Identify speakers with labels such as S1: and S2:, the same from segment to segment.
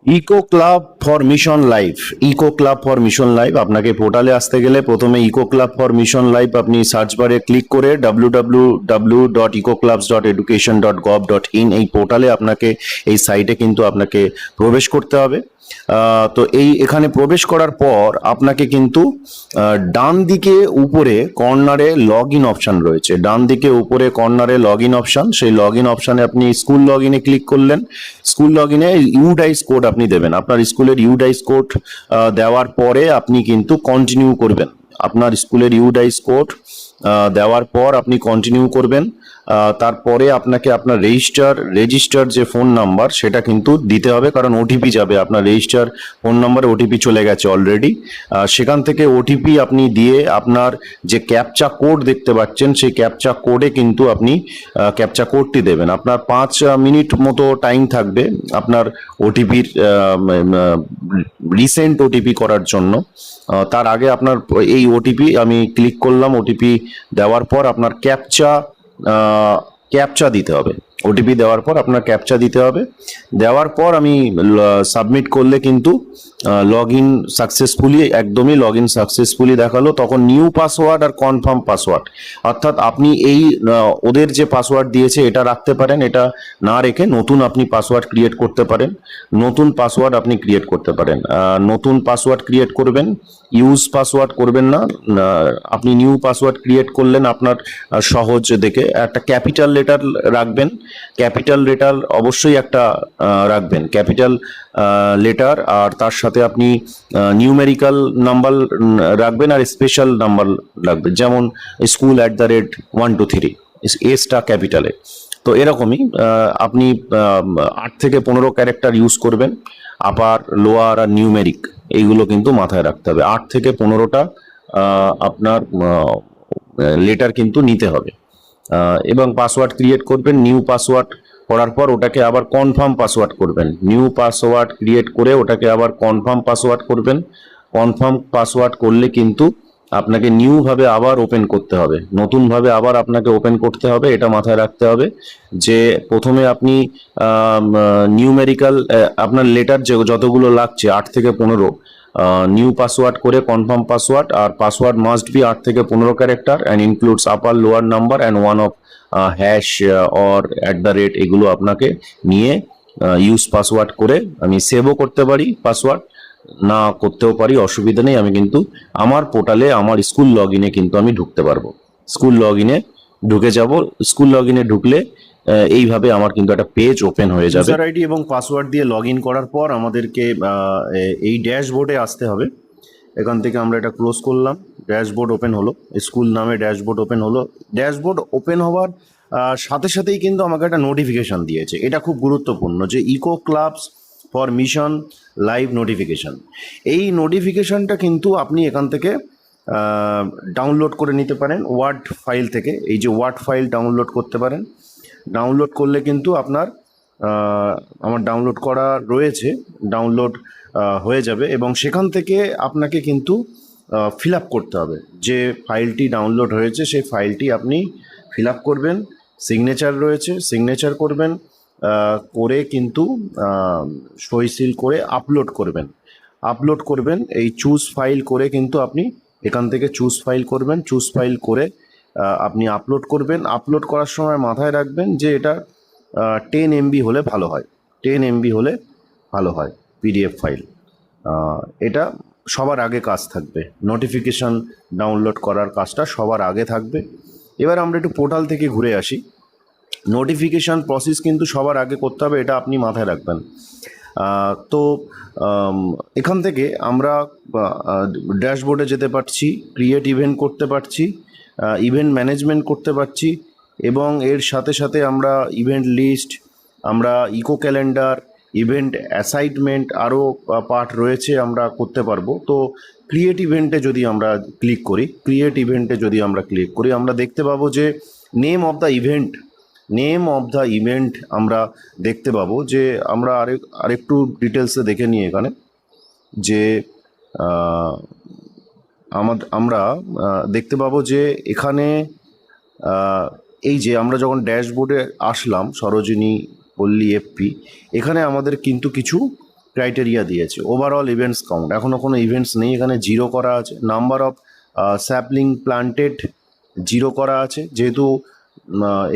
S1: Eco club for mission life. Eco club for mission life, আপনাকে পোর্টালে আসতে গেলে প্রথমে eco club for mission life আপনি সার্চ বারে ক্লিক করে www.ecoclubs.education.gov.in এই পোর্টালে আপনাকে, এই সাইটে কিন্তু আপনাকে প্রবেশ করতে হবে। তো এখানে প্রবেশ করার পর আপনাকে কিন্তু ডান দিকে উপরে কর্নারে লগ ইন অপশন রয়েছে। ডান দিকে উপরে কর্নারে লগ ইন অপশন, সেই লগ ইন অপশনে আপনি স্কুল লগ ইনে ক্লিক করলেন। স্কুল লগ ইনে ইউডাইস কোড আপনি দেবেন, আপনার স্কুলের ইউডাইস কোড দেওয়ার পরে আপনি কিন্তু কন্টিনিউ করবেন। আপনার স্কুলের ইউডাইস কোড দেওয়ার পর আপনি কন্টিনিউ করবেন। তারপরে আপনাকে আপনার রেজিস্টার যে ফোন নাম্বার সেটা কিন্তু দিতে হবে, কারণ ওটিপি যাবে। আপনার রেজিস্টার ফোন নাম্বারে ওটিপি চলে গেছে অলরেডি। সেখান থেকে ওটিপি আপনি দিয়ে আপনার যে ক্যাপচা কোড দেখতে পাচ্ছেন সেই ক্যাপচা কোডে কিন্তু আপনি ক্যাপচা কোডটি দেবেন। আপনার 5 মিনিট মতো টাইম থাকবে আপনার ওটিপির রিসেন্ট ওটিপি করার জন্য। তার আগে আপনার এই ওটিপি আমি ক্লিক করলাম। ওটিপি দেওয়ার পর আপনার ক্যাপচা দিতে হবে। ওটিপি দেওয়ার পর আপনার ক্যাপচা দিতে হবে। দেওয়ার পর আমি সাবমিট করলে কিন্তু লগ ইন সাকসেসফুলি, একদমই লগ ইন সাকসেসফুলি দেখালো। তখন নিউ পাসওয়ার্ড আর কনফার্ম পাসওয়ার্ড, অর্থাৎ আপনি এই ওদের যে পাসওয়ার্ড দিয়েছে এটা রাখতে পারেন, এটা না রেখে নতুন আপনি পাসওয়ার্ড ক্রিয়েট করতে পারেন। নতুন পাসওয়ার্ড আপনি ক্রিয়েট করতে পারেন। নতুন পাসওয়ার্ড ক্রিয়েট করবেন, ইউজ পাসওয়ার্ড করবেন না। আপনি নিউ পাসওয়ার্ড ক্রিয়েট করলেন আপনার সহজ দেখে। একটা ক্যাপিটাল লেটার রাখবেন, ক্যাপিটাল লেটার অবশ্যই একটা রাখবেন, ক্যাপিটাল লেটার। আর তার সাথে আপনি নিউমেরিক্যাল নাম্বার রাখবেন আর স্পেশাল নাম্বার রাখবেন, যেমন school@123, এসটা ক্যাপিটালে। তো এরকমই আপনি 8 থেকে 15 ক্যারেক্টার ইউজ করবেন। আপার, লোয়ার আর নিউমেরিক এইগুলো কিন্তু মাথায় রাখতে হবে। 8 থেকে 15টা আপনার লেটার কিন্তু নিতে হবে। এবং পাসওয়ার্ড ক্রিয়েট করবেন। নিউ পাসওয়ার্ড করার পর ওটাকে আবার কনফার্ম পাসওয়ার্ড করবেন। নিউ পাসওয়ার্ড ক্রিয়েট করে ওটাকে আবার কনফার্ম পাসওয়ার্ড করবেন। কনফার্ম পাসওয়ার্ড করলে কিন্তু আপনাকে নিউ ভাবে আবার ওপেন করতে হবে, নতুন ভাবে আবার আপনাকে ওপেন করতে হবে। এটা মাথায় রাখতে হবে যে প্রথমে আপনি নিউমেরিক্যাল আপনার লেটার যে যতগুলো লাগছে 8 থেকে 15, নিউ পাসওয়ার্ড করে কনফার্ম পাসওয়ার্ড, আর পাসওয়ার্ড মাস্ট বি 8 থেকে 15 character and includes upper lower number and one of hash or @ এগুলো আপনাকে নিয়ে ইউজ পাসওয়ার্ড করে আমি সেভও করতে পারি, পাসওয়ার্ড না করতেও পারি, অসুবিধা নেই। আমি কিন্তু আমার পোর্টালে আমার স্কুল লগ ইনে কিন্তু আমি ঢুকতে পারবো। স্কুল লগ ইনে ঢুকে যাব। স্কুল লগ ইনে ঢুকলে এইভাবে আমার কিন্তু একটা পেজ ওপেন হয়ে যাবে। ইউজার আইডি এবং পাসওয়ার্ড দিয়ে লগ ইন করার পর আমাদেরকে এই ড্যাশবোর্ডে আসতে হবে। এখান থেকে আমরা এটা ক্লোজ করলাম, ড্যাশবোর্ড ওপেন হলো, স্কুল নামে ড্যাশবোর্ড ওপেন হলো। ড্যাশবোর্ড ওপেন হওয়ার সাথে সাথেই কিন্তু আমাকে একটা নোটিফিকেশন দিয়েছে। এটা খুব গুরুত্বপূর্ণ যে eco clubs for mission life notification. এই নোটিফিকেশনটা কিন্তু আপনি এখান থেকে ডাউনলোড করে নিতে পারেন ওয়ার্ড ফাইল থেকে। এই যে ওয়ার্ড ফাইল ডাউনলোড করতে পারেন। ডাউনলোড করলে কিন্তু আপনার আমার ডাউনলোড করা রয়েছে, ডাউনলোড হয়ে যাবে এবং সেখান থেকে আপনাকে কিন্তু ফিল আপ করতে হবে। যে ফাইলটি ডাউনলোড হয়েছে সেই ফাইলটি আপনি ফিল আপ করবেন। সিগনেচার রয়েছে, সিগনেচার করবেন, করে কিন্তু সই সিল করে আপলোড করবেন। আপলোড করবেন এই চুজ ফাইল করে, কিন্তু আপনি এখান থেকে চুজ ফাইল করবেন। চুজ ফাইল করে আপনি আপলোড করবেন। আপলোড করার সময় মাথায় রাখবেন যে এটা 10 MB হলে ভালো হয়, 10 MB হলে ভালো হয় PDF ফাইল। এটা সবার আগে কাজ থাকবে, নোটিফিকেশান ডাউনলোড করার কাজটা সবার আগে থাকবে। এবার আমরা একটু পোর্টাল থেকে ঘুরে আসি। নোটিফিকেশান প্রসেস কিন্তু সবার আগে করতে হবে, এটা আপনি মাথায় রাখবেন। তো এখান থেকে আমরা ড্যাশবোর্ডে যেতে পারছি, ক্রিয়েট ইভেন্ট করতে পারছি, ইভেন্ট ম্যানেজমেন্ট করতে পারছি এবং এর সাথে সাথে আমরা ইভেন্ট লিস্ট, আমরা ইকো ক্যালেন্ডার, ইভেন্ট অ্যাসাইনমেন্ট আরও পার্ট রয়েছে আমরা করতে পারবো। তো ক্রিয়েট ইভেন্টে যদি আমরা ক্লিক করি, ক্রিয়েট ইভেন্টে যদি আমরা ক্লিক করি, আমরা দেখতে পাবো যে নেম অফ দ্য ইভেন্ট আমরা দেখতে পাবো। যে আমরা আরেকটু ডিটেলসে দেখে নিই এখানে যে আমরা দেখতে পাবো যে এখানে এই যে আমরা যখন ড্যাশবোর্ডে আসলাম, সরোজিনী পল্লী FP, এখানে আমাদের কিন্তু কিছু ক্রাইটেরিয়া দিয়েছে। ওভারঅল ইভেন্টস কাউন্ট, এখনও কোনো ইভেন্টস নেই, এখানে জিরো করা আছে। Number of sapling planted zero করা আছে, যেহেতু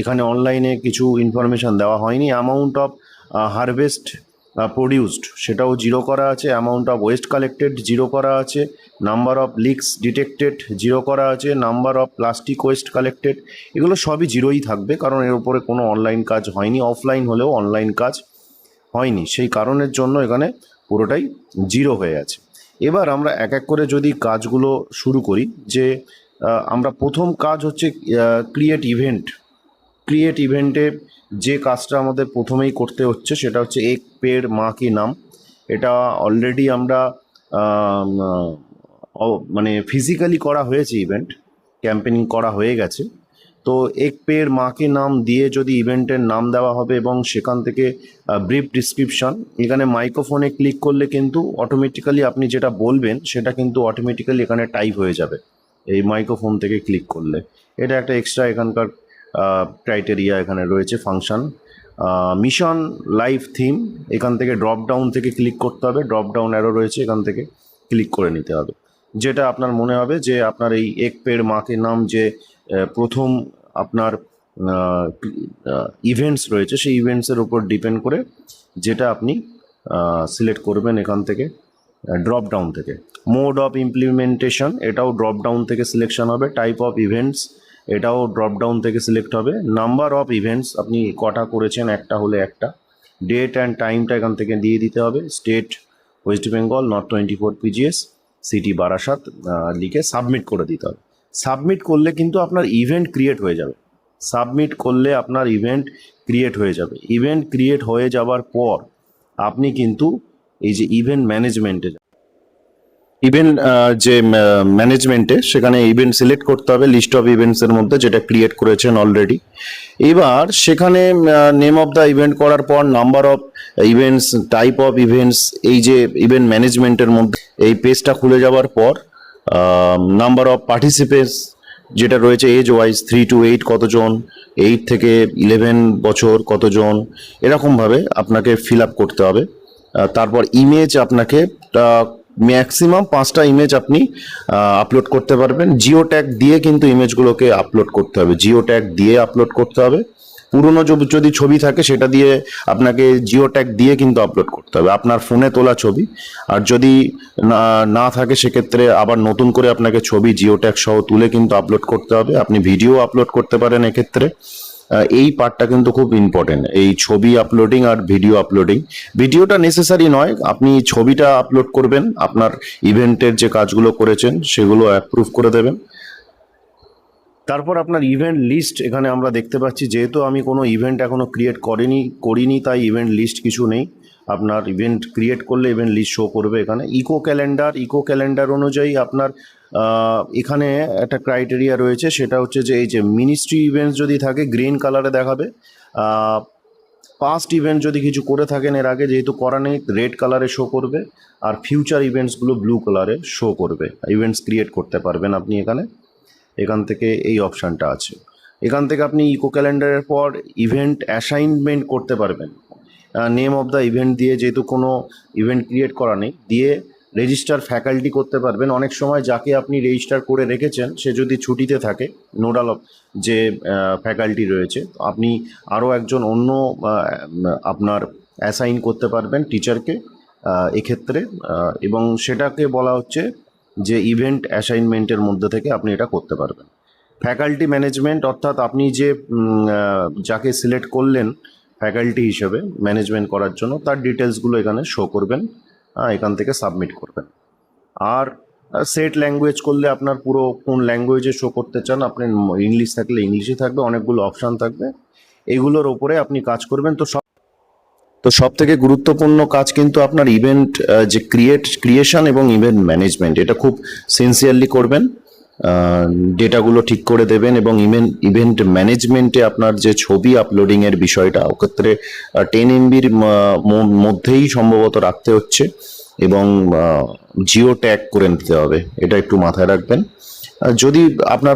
S1: এখানে অনলাইনে কিছু ইনফরমেশান দেওয়া হয়নি। অ্যামাউন্ট অফ হারভেস্ট প্রডিউসড সেটাও জিরো করা আছে। Amount of West collected zero করা আছে। Number of leaks detected zero করা আছে। Number of plastic waste collected, এগুলো সবই জিরোই থাকবে, কারণ এর উপরে কোনো অনলাইন কাজ হয়নি। অফলাইন হলেও অনলাইন কাজ হয়নি, সেই কারণের জন্য এখানে পুরোটাই জিরো হয়ে আছে। এবার আমরা এক এক করে যদি কাজগুলো শুরু করি, যে আমরা প্রথম কাজ হচ্ছে ক্রিয়েট ইভেন্ট। ক্রিয়েট ইভেন্টে যে কাজটা আমাদের প্রথমেই করতে হচ্ছে সেটা হচ্ছে এক পেড় মা কি নাম। এটা অলরেডি আমরা মানে ফিজিক্যালি করা হয়েছে, ইভেন্ট ক্যাম্পেনিং করা হয়ে গেছে। তো এক পেড় মা কি নাম দিয়ে যদি ইভেন্টের নাম দেওয়া হবে এবং সেখান থেকে ব্রিফ ডিসক্রিপশন, এখানে মাইক্রোফোনে ক্লিক করলে কিন্তু অটোমেটিক্যালি আপনি যেটা বলবেন সেটা কিন্তু অটোমেটিক্যালি এখানে টাইপ হয়ে যাবে এই মাইক্রোফোন থেকে ক্লিক করলে। এটা একটা এক্সট্রা এখানকার ক্রাইটেরিয়া এখানে রয়েছে। ফাংশন মিশন লাইভ থিম, এখান থেকে ড্রপ ডাউন থেকে ক্লিক করতে হবে। ড্রপ ডাউন অ্যারো রয়েছে, এখান থেকে ক্লিক করে নিতে হবে। যেটা আপনার মনে হবে যে আপনার এই এক পেড় মাকে নাম যে প্রথম আপনার ইভেন্টস রয়েছে, সেই ইভেন্টসের উপর ডিপেন্ড করে যেটা আপনি সিলেক্ট করবেন এখান থেকে ড্রপ ডাউন থেকে। মোড অফ ইমপ্লিমেন্টেশন, এটাও ড্রপ ডাউন থেকে সিলেকশন হবে। টাইপ অফ ইভেন্টস, এটাও ড্রপ ডাউন থেকে সিলেক্ট হবে। নাম্বার অফ ইভেন্টস, আপনি কটা করেছেন, একটা হলে একটা। ডেট অ্যান্ড টাইমটা এখান থেকে দিয়ে দিতে হবে। State West Bengal, not 24 PGS, city Barasat লিখে সাবমিট করে দিতে হবে। সাবমিট করলে কিন্তু আপনার ইভেন্ট ক্রিয়েট হয়ে যাবে। সাবমিট করলে আপনার ইভেন্ট ক্রিয়েট হয়ে যাবে। ইভেন্ট ক্রিয়েট হয়ে যাওয়ার পর আপনি কিন্তু এই যে ইভেন্ট ম্যানেজমেন্টে, ইভেন্ট যে ম্যানেজমেন্টে সেখানে ইভেন্ট সিলেক্ট করতে হবে লিস্ট অফ ইভেন্টসের মধ্যে, যেটা ক্রিয়েট করেছেন অলরেডি। এবার সেখানে নেম অফ দ্য ইভেন্ট করার পর number of events, type of events, এই যে ইভেন্ট ম্যানেজমেন্টের মধ্যে এই পেজটা খুলে যাওয়ার পর নাম্বার অফ পার্টিসিপেন্টস যেটা রয়েছে, এজ ওয়াইজ 3 to 8 কতজন, 8 থেকে 11 বছর কতজন, এরকমভাবে আপনাকে ফিল আপ করতে হবে। তারপর ইমেজ আপনাকে ম্যাক্সিমাম 5টা ইমেজ আপনি আপলোড করতে পারবেন। জিও ট্যাগ দিয়ে কিন্তু ইমেজগুলোকে আপলোড করতে হবে, জিও ট্যাগ দিয়ে আপলোড করতে হবে। পুরনো যদি ছবি থাকে সেটা দিয়ে আপনাকে জিও ট্যাগ দিয়ে কিন্তু আপলোড করতে হবে, আপনার ফোনে তোলা ছবি। আর যদি না থাকে সেক্ষেত্রে আবার নতুন করে আপনাকে ছবি জিও ট্যাগ সহ তুলে কিন্তু আপলোড করতে হবে। আপনি ভিডিও আপলোড করতে পারেন এক্ষেত্রে। এই পার্টটা কিন্তু খুব ইম্পর্টেন্ট, এই ছবি আপলোডিং আর ভিডিও আপলোডিং। ভিডিওটা নেসেসারি নয়, আপনি ছবিটা আপলোড করবেন, আপনার ইভেন্টের যে কাজগুলো করেছেন সেগুলো অ্যাপ্রুভ করে দেবেন। তারপর আপনার ইভেন্ট লিস্ট এখানে আমরা দেখতে পাচ্ছি, যেহেতু আমি কোনো ইভেন্ট এখনো ক্রিয়েট করিনি তাই ইভেন্ট লিস্ট কিছু নেই। আপনার ইভেন্ট ক্রিয়েট করলে ইভেন্ট লিস্ট শো করবে এখানে। ইকো ক্যালেন্ডার অনুযায়ী আপনার এখানে একটা ক্রাইটেরিয়া রয়েছে, সেটা হচ্ছে যে এই যে মিনিস্ট্রি ইভেন্টস যদি থাকে গ্রিন কালারে দেখাবে। পাস্ট ইভেন্ট যদি কিছু করে থাকেন এর আগে, যেহেতু করা নেই, রেড কালারে শো করবে। আর ফিউচার ইভেন্টসগুলো ব্লু কালারে শো করবে। ইভেন্টস ক্রিয়েট করতে পারবেন আপনি এখান থেকে এই অপশানটা আছে। এখান থেকে আপনি ইকো ক্যালেন্ডারের পর ইভেন্ট অ্যাসাইনমেন্ট করতে পারবেন। নেম অফ দ্য ইভেন্ট দিয়ে, যেহেতু কোনো ইভেন্ট ক্রিয়েট করা নেই, দিয়ে রেজিস্টার ফ্যাকাল্টি করতে পারবেন। অনেক সময় যাকে আপনি রেজিস্টার করে রেখেছেন সে যদি ছুটিতে থাকে, নোডাল যে ফ্যাকাল্টি রয়েছে, আপনি আরও একজন অন্য আপনার অ্যাসাইন করতে পারবেন টিচারকে এক্ষেত্রে। এবং সেটাকে বলা হচ্ছে যে ইভেন্ট অ্যাসাইনমেন্টের মধ্যে থেকে আপনি এটা করতে পারবেন। ফ্যাকাল্টি ম্যানেজমেন্ট, অর্থাৎ আপনি যে যাকে সিলেক্ট করলেন ফ্যাকাল্টি হিসেবে ম্যানেজমেন্ট করার জন্য, তার ডিটেলসগুলো এখানে শো করবেন, এখান থেকে সাবমিট করবেন। আর সেট ল্যাঙ্গুয়েজ করলে আপনার পুরো কোন ল্যাঙ্গুয়েজে শো করতে চান, আপনার ইংলিশ থাকলে ইংলিশে থাকবে, অনেকগুলো অপশান থাকবে, এগুলোর ওপরে আপনি কাজ করবেন। তো সব থেকে গুরুত্বপূর্ণ কাজ কিন্তু আপনার ইভেন্ট যে ক্রিয়েশন এবং ইভেন্ট ম্যানেজমেন্ট, এটা খুব সিনসিয়ারলি করবেন। ডেটাগুলো ঠিক করে দেবেন এবং ইভেন্ট ম্যানেজমেন্টে আপনার যে ছবি আপলোডিংয়ের বিষয়টা, ওক্ষেত্রে 10 MBর মধ্যেই সম্ভবত রাখতে হচ্ছে এবং জিও ট্যাগ করে নিতে হবে, এটা একটু মাথায় রাখবেন। যদি আপনার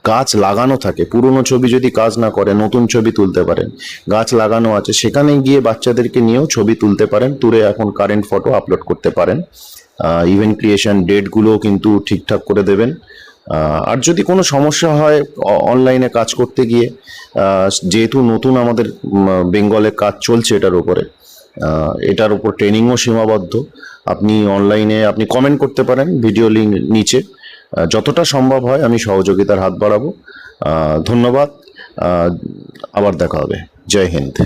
S1: গাছ লাগানো থাকে, পুরনো ছবি যদি কাজ না করে নতুন ছবি তুলতে পারেন। গাছ লাগানো আছে, সেখানে গিয়ে বাচ্চাদেরকে নিয়েও ছবি তুলতে পারেন, তুলে এখন কারেন্ট ফটো আপলোড করতে পারেন। ইভেন্ট ক্রিয়েশন ডেটগুলোও কিন্তু ঠিকঠাক করে দেবেন। আর যদি কোনো সমস্যা হয় অনলাইনে কাজ করতে গিয়ে, যেহেতু নতুন আমাদের বেঙ্গলে কাজ চলছে এটার উপর ট্রেনিংও সীমাবদ্ধ। আপনি অনলাইনে আপনি কমেন্ট করতে পারেন ভিডিও লিঙ্ক নিচে, যতটা সম্ভব হয় আমি সহযোগিতার হাত বাড়াবো। ধন্যবাদ, আবার দেখা হবে। জয় হিন্দ।